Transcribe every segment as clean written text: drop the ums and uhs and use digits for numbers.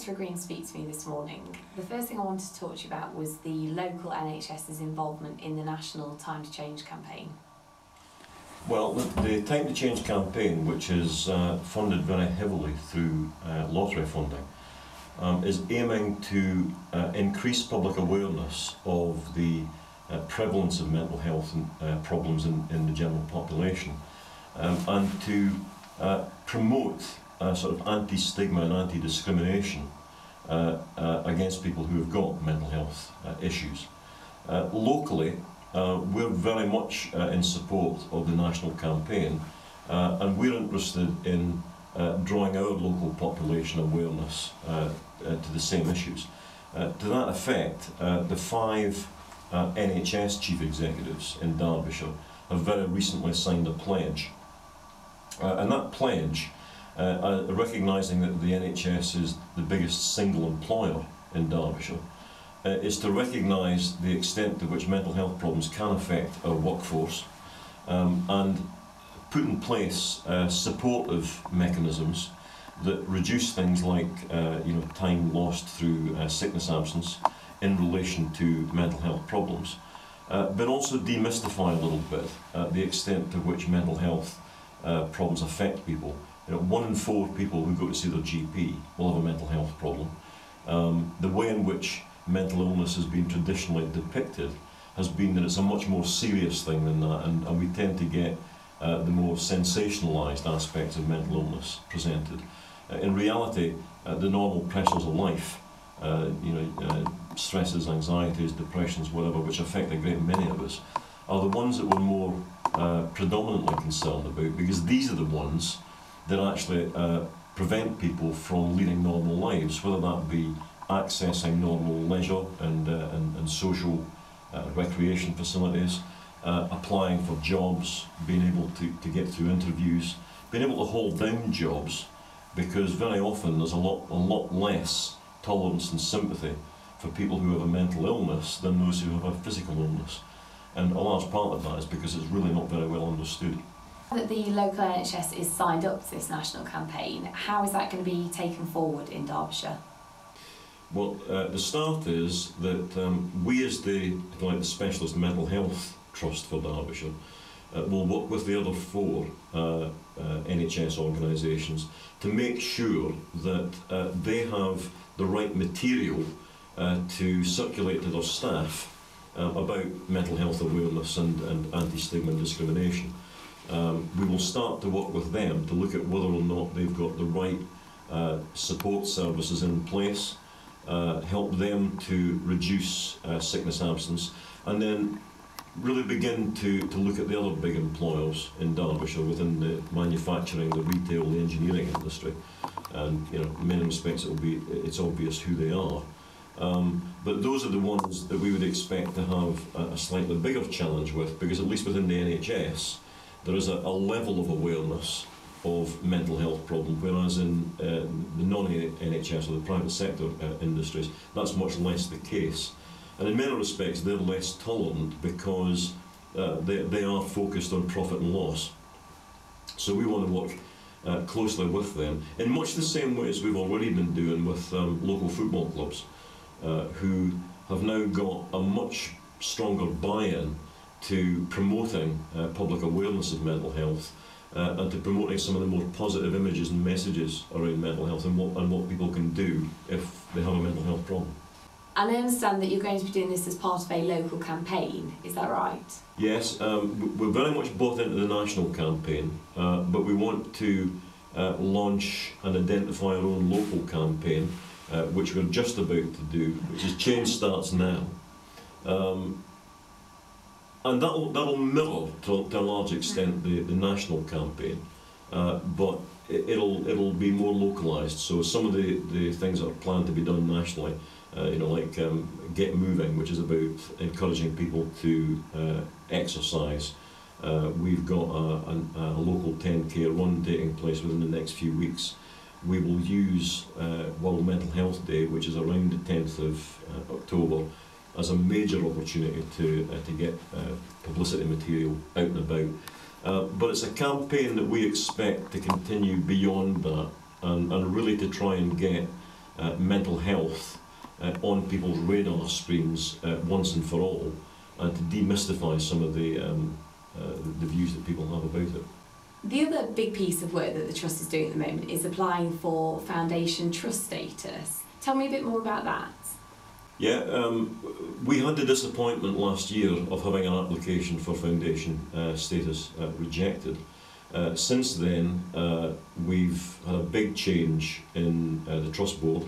thanks for agreeing to speak to me this morning. The first thing I wanted to talk to you about was the local NHS's involvement in the national Time to Change campaign. Well, the Time to Change campaign, which is funded very heavily through lottery funding, is aiming to increase public awareness of the prevalence of mental health problems in the general population, and to promote sort of anti-stigma and anti-discrimination against people who have got mental health issues. Locally, we're very much in support of the national campaign, and we're interested in drawing our local population awareness to the same issues. To that effect, the 5 NHS chief executives in Derbyshire have very recently signed a pledge. And that pledge, recognising that the NHS is the biggest single employer in Derbyshire, is to recognise the extent to which mental health problems can affect our workforce, and put in place supportive mechanisms that reduce things like time lost through sickness absence in relation to mental health problems, but also demystify a little bit the extent to which mental health problems affect people. 1 in 4 people who go to see their GP will have a mental health problem. The way in which mental illness has been traditionally depicted has been that it's a much more serious thing than that, and we tend to get the more sensationalised aspects of mental illness presented. In reality, the normal pressures of life, stresses, anxieties, depressions, whatever, which affect a great many of us, are the ones that we're more predominantly concerned about, because these are the ones that actually prevent people from leading normal lives, whether that be accessing normal leisure and social recreation facilities, applying for jobs, being able to get through interviews, being able to hold down jobs, because very often there's a lot less tolerance and sympathy for people who have a mental illness than those who have a physical illness. And a large part of that is because it's really not very well understood. Now that the local NHS is signed up to this national campaign, how is that going to be taken forward in Derbyshire? Well, the start is that we, as the Specialist Mental Health Trust for Derbyshire, will work with the other 4 NHS organisations to make sure that they have the right material to circulate to their staff about mental health awareness and anti-stigma and discrimination. We will start to work with them to look at whether or not they've got the right support services in place, help them to reduce sickness absence, and then really begin to look at the other big employers in Derbyshire within the manufacturing, the retail, the engineering industry. And in many respects it's obvious who they are. But those are the ones that we would expect to have a slightly bigger challenge with, because at least within the NHS there is a level of awareness of mental health problems, whereas in the non-NHS or the private sector industries that's much less the case. And in many respects they're less tolerant because they are focused on profit and loss. So we want to work closely with them in much the same way as we've already been doing with local football clubs, who have now got a much stronger buy-in to promoting public awareness of mental health and to promoting some of the more positive images and messages around mental health and what people can do if they have a mental health problem. And I understand that you're going to be doing this as part of a local campaign, is that right? Yes, we're very much bought into the national campaign, but we want to launch and identify our own local campaign, which we're just about to do, which is Change Starts Now. And that'll mirror to a large extent the national campaign, but it'll be more localised. So some of the things that are planned to be done nationally, like Get Moving, which is about encouraging people to exercise. We've got a local 10k run taking place within the next few weeks. We will use World Mental Health Day, which is around the 10th of October, as a major opportunity to get publicity material out and about. But it's a campaign that we expect to continue beyond that, and really to try and get mental health on people's radar screens once and for all, and to demystify some of the views that people have about it. The other big piece of work that the Trust is doing at the moment is applying for Foundation Trust status. Tell me a bit more about that. Yeah, we had the disappointment last year of having an application for Foundation status rejected. Since then, we've had a big change in the Trust Board.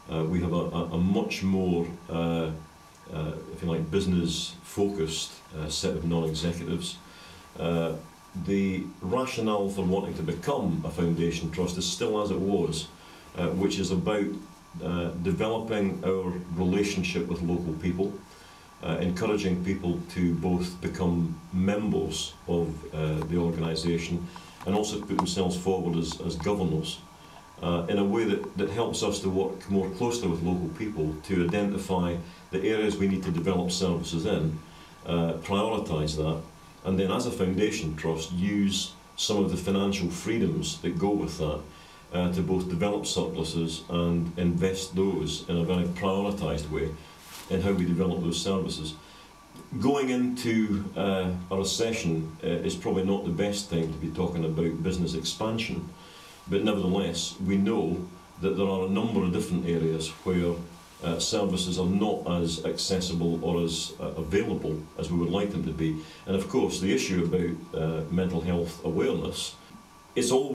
We have a much more, if you like, business-focused set of non-executives. The rationale for wanting to become a foundation trust is still as it was, which is about developing our relationship with local people, encouraging people to both become members of the organisation and also put themselves forward as governors in a way that helps us to work more closely with local people to identify the areas we need to develop services in, prioritise that, and then as a foundation trust use some of the financial freedoms that go with that to both develop surpluses and invest those in a very prioritised way in how we develop those services. Going into a recession is probably not the best time to be talking about business expansion, but nevertheless we know that there are a number of different areas where services are not as accessible or as available as we would like them to be. And of course the issue about mental health awareness, it's all